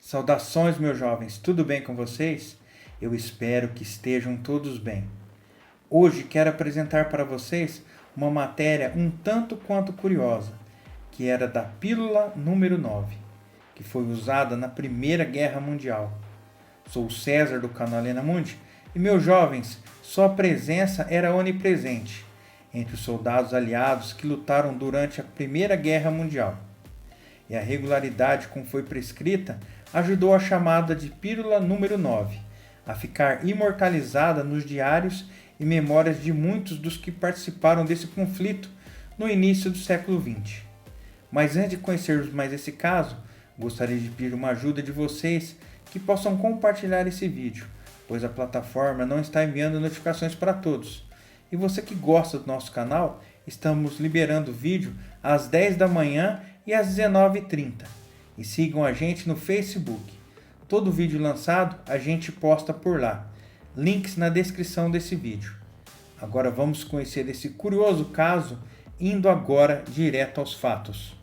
Saudações, meus jovens, tudo bem com vocês? Eu espero que estejam todos bem. Hoje quero apresentar para vocês uma matéria um tanto quanto curiosa, que era da pílula número 9, que foi usada na Primeira Guerra Mundial. Sou o César do canal Helena Mundi e, meus jovens, sua presença era onipresente entre os soldados aliados que lutaram durante a Primeira Guerra Mundial. E a regularidade com que foi prescrita ajudou a chamada de pílula número 9 a ficar imortalizada nos diários e memórias de muitos dos que participaram desse conflito no início do século XX. Mas antes de conhecermos mais esse caso, gostaria de pedir uma ajuda de vocês que possam compartilhar esse vídeo, pois a plataforma não está enviando notificações para todos. E você que gosta do nosso canal, estamos liberando vídeo às 10 da manhã e às 19h30. E sigam a gente no Facebook. Todo vídeo lançado a gente posta por lá. Links na descrição desse vídeo. Agora vamos conhecer esse curioso caso, indo agora direto aos fatos.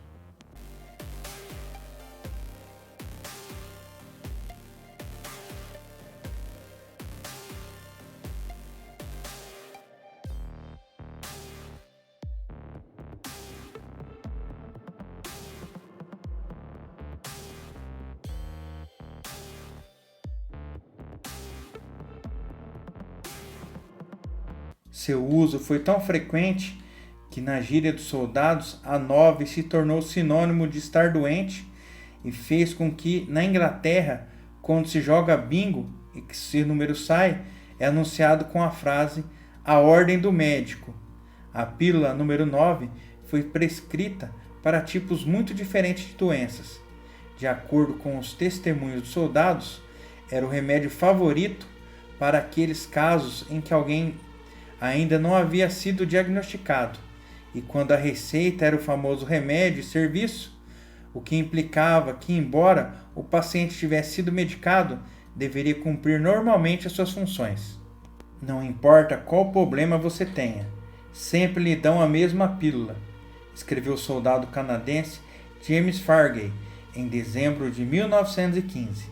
Seu uso foi tão frequente que na gíria dos soldados a 9 se tornou sinônimo de estar doente e fez com que na Inglaterra, quando se joga bingo e que esse número sai, é anunciado com a frase "A ordem do médico". A pílula número 9 foi prescrita para tipos muito diferentes de doenças. De acordo com os testemunhos dos soldados, era o remédio favorito para aqueles casos em que alguém ainda não havia sido diagnosticado, e quando a receita era o famoso remédio e serviço, o que implicava que, embora o paciente tivesse sido medicado, deveria cumprir normalmente as suas funções. Não importa qual problema você tenha, sempre lhe dão a mesma pílula, escreveu o soldado canadense James Fargay em dezembro de 1915,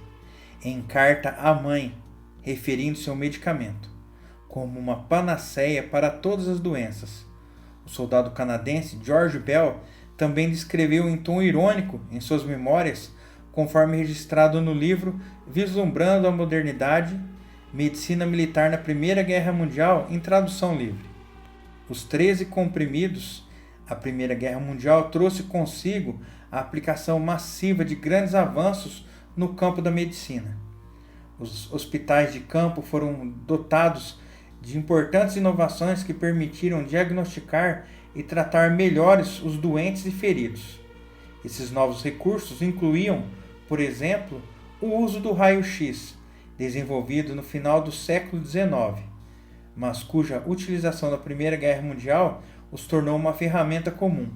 em carta à mãe, referindo-se ao medicamento como uma panaceia para todas as doenças. O soldado canadense George Bell também descreveu em tom irônico em suas memórias, conforme registrado no livro Vislumbrando a Modernidade, Medicina Militar na Primeira Guerra Mundial, em tradução livre. Os 13 comprimidos, a Primeira Guerra Mundial trouxe consigo a aplicação massiva de grandes avanços no campo da medicina. Os hospitais de campo foram dotados de importantes inovações que permitiram diagnosticar e tratar melhores os doentes e feridos. Esses novos recursos incluíam, por exemplo, o uso do raio-x, desenvolvido no final do século XIX, mas cuja utilização na Primeira Guerra Mundial os tornou uma ferramenta comum.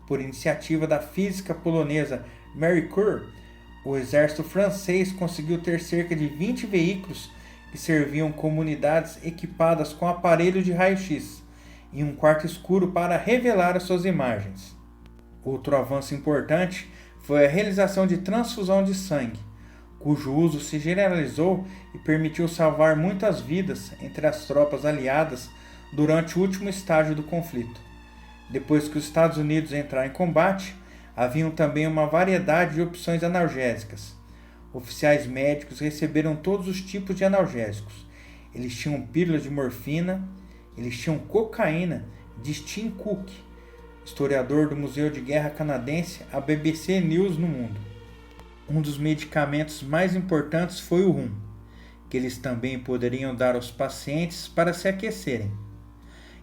Por iniciativa da física polonesa Marie Curie, o exército francês conseguiu ter cerca de 20 veículos que serviam como unidades equipadas com aparelho de raio-x em um quarto escuro para revelar as suas imagens. Outro avanço importante foi a realização de transfusão de sangue, cujo uso se generalizou e permitiu salvar muitas vidas entre as tropas aliadas durante o último estágio do conflito. Depois que os Estados Unidos entraram em combate, haviam também uma variedade de opções analgésicas. Oficiais médicos receberam todos os tipos de analgésicos. Eles tinham pílulas de morfina, eles tinham cocaína de Stan Cook, historiador do Museu de Guerra Canadense, a BBC News no mundo. Um dos medicamentos mais importantes foi o rum, que eles também poderiam dar aos pacientes para se aquecerem.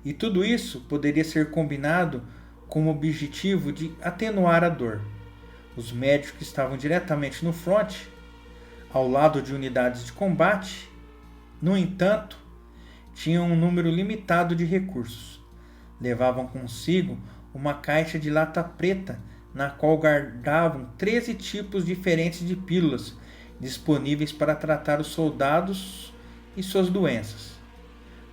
E tudo isso poderia ser combinado com o objetivo de atenuar a dor. Os médicos que estavam diretamente no fronte, ao lado de unidades de combate, no entanto, tinham um número limitado de recursos. Levavam consigo uma caixa de lata preta na qual guardavam 13 tipos diferentes de pílulas disponíveis para tratar os soldados e suas doenças.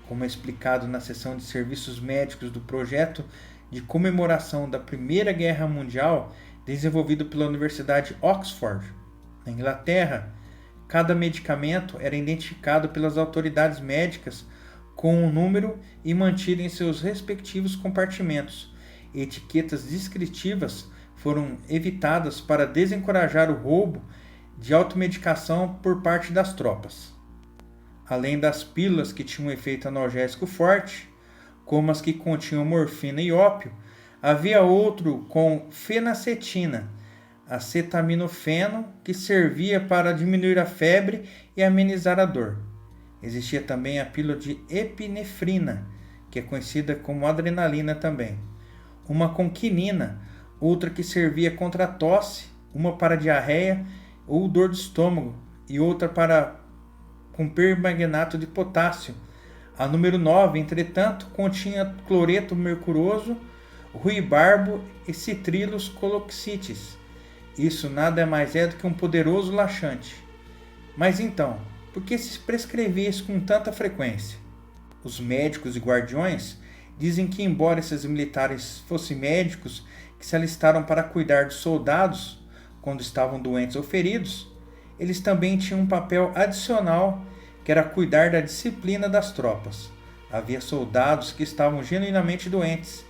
Como é explicado na seção de serviços médicos do projeto de comemoração da Primeira Guerra Mundial, desenvolvido pela Universidade Oxford, Na Inglaterra, cada medicamento era identificado pelas autoridades médicas com um número e mantido em seus respectivos compartimentos. Etiquetas descritivas foram evitadas para desencorajar o roubo de automedicação por parte das tropas. Além das pílulas que tinham um efeito analgésico forte, como as que continham morfina e ópio, havia outro com fenacetina, acetaminofeno, que servia para diminuir a febre e amenizar a dor. Existia também a pílula de epinefrina, que é conhecida como adrenalina também. Uma com quinina, outra que servia contra a tosse, uma para diarreia ou dor de estômago e outra com permanganato de potássio. A número 9, entretanto, continha cloreto mercuroso, ruibarbo e citrilos coloxites. Isso nada mais é do que um poderoso laxante. Mas então, por que se prescrevia isso com tanta frequência? Os médicos e guardiões dizem que, embora esses militares fossem médicos que se alistaram para cuidar dos soldados quando estavam doentes ou feridos, eles também tinham um papel adicional, que era cuidar da disciplina das tropas. Havia soldados que estavam genuinamente doentes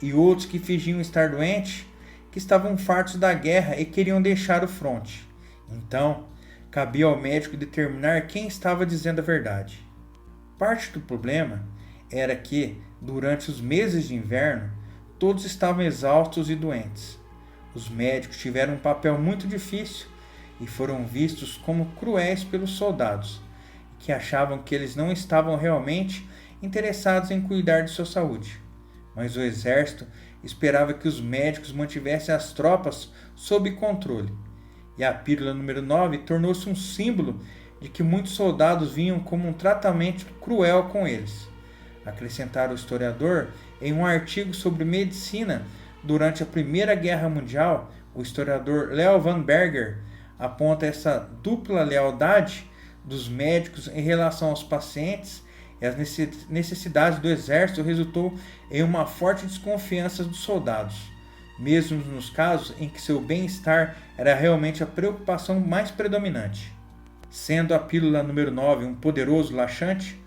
e outros que fingiam estar doentes, que estavam fartos da guerra e queriam deixar o fronte. Então, cabia ao médico determinar quem estava dizendo a verdade. Parte do problema era que, durante os meses de inverno, todos estavam exaustos e doentes. Os médicos tiveram um papel muito difícil e foram vistos como cruéis pelos soldados, que achavam que eles não estavam realmente interessados em cuidar de sua saúde. Mas o exército esperava que os médicos mantivessem as tropas sob controle, e a pílula número 9 tornou-se um símbolo de que muitos soldados vinham como um tratamento cruel com eles. Acrescentara o historiador em um artigo sobre medicina durante a Primeira Guerra Mundial, o historiador Leo Van Berger aponta essa dupla lealdade dos médicos em relação aos pacientes e as necessidades do exército resultou em uma forte desconfiança dos soldados, mesmo nos casos em que seu bem-estar era realmente a preocupação mais predominante. Sendo a pílula número 9 um poderoso laxante,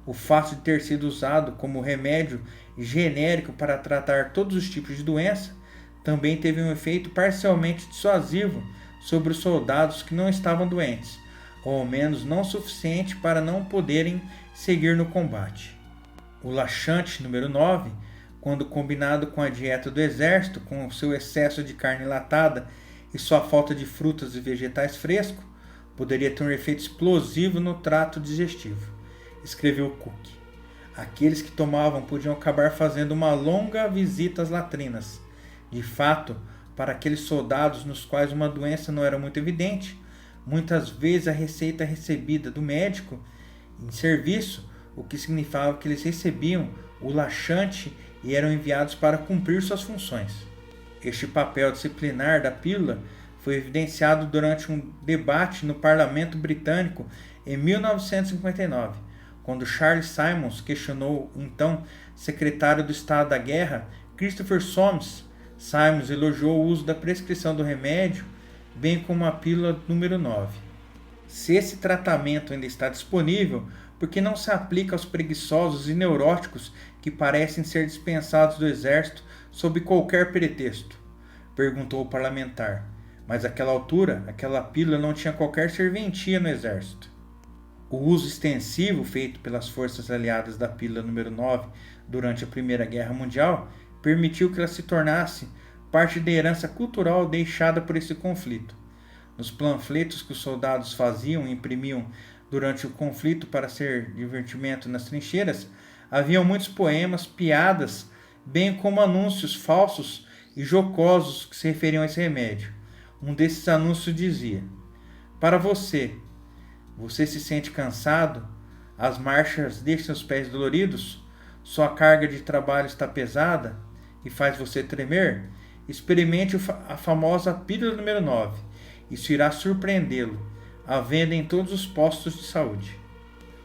o fato de ter sido usado como remédio genérico para tratar todos os tipos de doença também teve um efeito parcialmente dissuasivo sobre os soldados que não estavam doentes, ou ao menos não suficiente para não poderem seguir no combate. O laxante número 9, quando combinado com a dieta do exército, com o seu excesso de carne enlatada e sua falta de frutas e vegetais frescos, poderia ter um efeito explosivo no trato digestivo, escreveu Cook. Aqueles que tomavam podiam acabar fazendo uma longa visita às latrinas. De fato, para aqueles soldados nos quais uma doença não era muito evidente, muitas vezes a receita recebida do médico em serviço, o que significava que eles recebiam o laxante e eram enviados para cumprir suas funções. Este papel disciplinar da pílula foi evidenciado durante um debate no Parlamento Britânico em 1959, quando Charles Symons questionou o então secretário do Estado da Guerra, Christopher Soames. Symons elogiou o uso da prescrição do remédio, bem como a pílula número 9. Se esse tratamento ainda está disponível, por que não se aplica aos preguiçosos e neuróticos que parecem ser dispensados do exército sob qualquer pretexto? Perguntou o parlamentar. Mas àquela altura, aquela pílula não tinha qualquer serventia no exército. O uso extensivo feito pelas forças aliadas da pílula número 9 durante a Primeira Guerra Mundial permitiu que ela se tornasse parte da herança cultural deixada por esse conflito. Nos panfletos que os soldados faziam e imprimiam durante o conflito para ser divertimento nas trincheiras, haviam muitos poemas, piadas, bem como anúncios falsos e jocosos que se referiam a esse remédio. Um desses anúncios dizia: para você se sente cansado? As marchas deixam os pés doloridos? Sua carga de trabalho está pesada e faz você tremer? Experimente a famosa pílula número 9. Isso irá surpreendê-lo. À venda em todos os postos de saúde.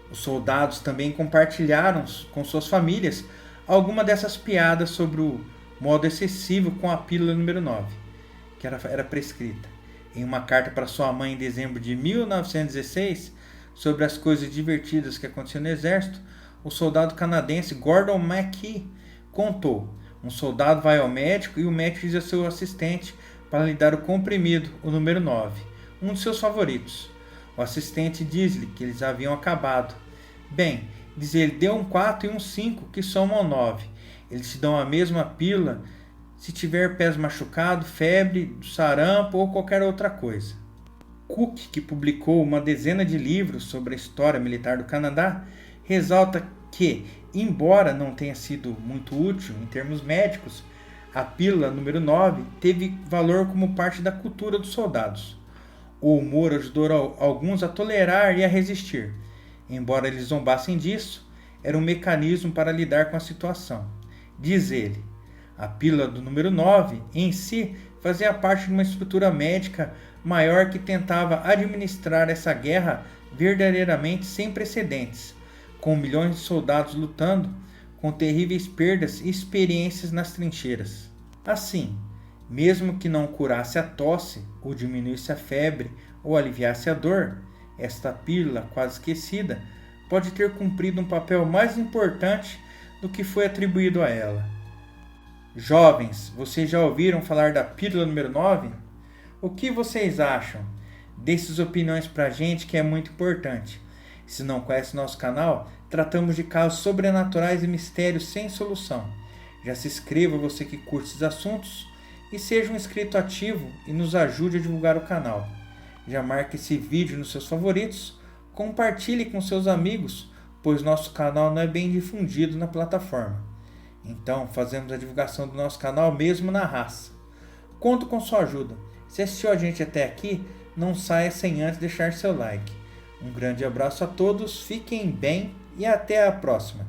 Os soldados também compartilharam com suas famílias alguma dessas piadas sobre o modo excessivo com a pílula número 9, que era prescrita. Em uma carta para sua mãe em dezembro de 1916, sobre as coisas divertidas que aconteciam no exército, o soldado canadense Gordon McKee contou: um soldado vai ao médico e o médico diz ao seu assistente para lhe dar o comprimido, o número 9, um de seus favoritos. O assistente diz-lhe que eles haviam acabado. Bem, diz ele, dê um 4 e um 5 que somam 9. Eles te dão a mesma pílula se tiver pés machucados, febre, sarampo ou qualquer outra coisa. Cook, que publicou uma dezena de livros sobre a história militar do Canadá, ressalta que, embora não tenha sido muito útil em termos médicos, a pílula número 9 teve valor como parte da cultura dos soldados. O humor ajudou alguns a tolerar e a resistir. Embora eles zombassem disso, era um mecanismo para lidar com a situação. Diz ele, a pílula do número 9, em si, fazia parte de uma estrutura médica maior que tentava administrar essa guerra verdadeiramente sem precedentes, com milhões de soldados lutando, com terríveis perdas e experiências nas trincheiras. Assim, mesmo que não curasse a tosse, ou diminuísse a febre, ou aliviasse a dor, esta pílula, quase esquecida, pode ter cumprido um papel mais importante do que foi atribuído a ela. Jovens, vocês já ouviram falar da pílula número 9? O que vocês acham? Deixe suas opiniões pra gente, que é muito importante. Se não conhece nosso canal, tratamos de casos sobrenaturais e mistérios sem solução. Já se inscreva, você que curte esses assuntos, e seja um inscrito ativo e nos ajude a divulgar o canal. Já marque esse vídeo nos seus favoritos, compartilhe com seus amigos, pois nosso canal não é bem difundido na plataforma. Então, fazemos a divulgação do nosso canal mesmo na raça. Conto com sua ajuda. Se assistiu a gente até aqui, não saia sem antes deixar seu like. Um grande abraço a todos, fiquem bem e até a próxima.